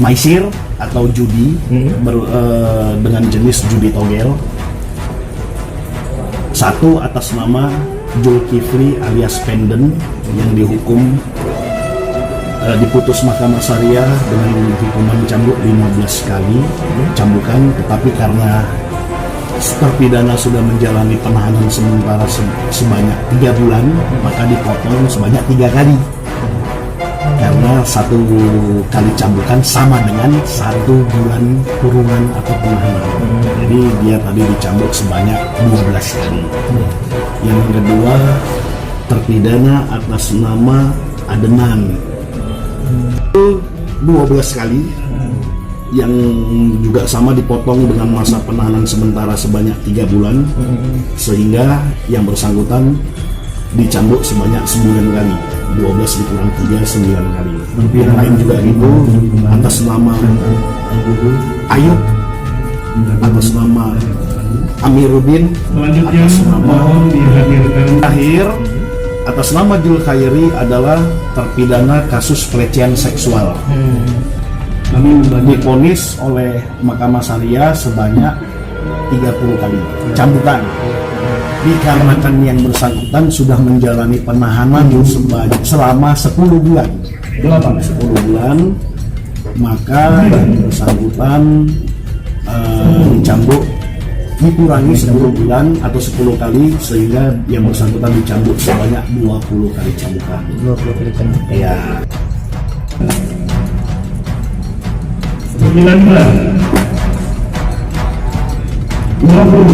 maisir atau judi dengan jenis judi togel. Satu atas nama Zulkifli alias Penden yang dihukum diputus Mahkamah Syariah dengan hukuman cambuk 15 kali cambukan, tetapi karena terpidana sudah menjalani penahanan sementara sebanyak 3 bulan, maka dipotong sebanyak 3 kali. Karena 1 kali cambukan sama dengan 1 bulan kurungan atau penahanan. Jadi dia tadi dicambuk sebanyak 12 kali. Yang kedua, terpidana atas nama Adenan 12 kali, yang juga sama dipotong dengan masa penahanan sementara sebanyak 3 bulan, sehingga yang bersangkutan dicambuk sebanyak 9 kali. 12 dikurang 3, 9 kali. Yang lain juga gitu, atas nama Ayub, atas nama Amiruddin, atas nama Akhir, atas nama Jul Khairi adalah terpidana kasus pelecehan seksual. Divonis oleh Mahkamah Syariah sebanyak 30 kali cambukan. Dikarenakan yang bersangkutan sudah menjalani penahanan selama 10 bulan, 10 bulan, maka yang bersangkutan dicambuk dikurangi 10 bulan atau 10 kali, sehingga yang bersangkutan dicambuk sebanyak 20 kali cambukan. 20 kali cambukan. Ya. 9 bulan 20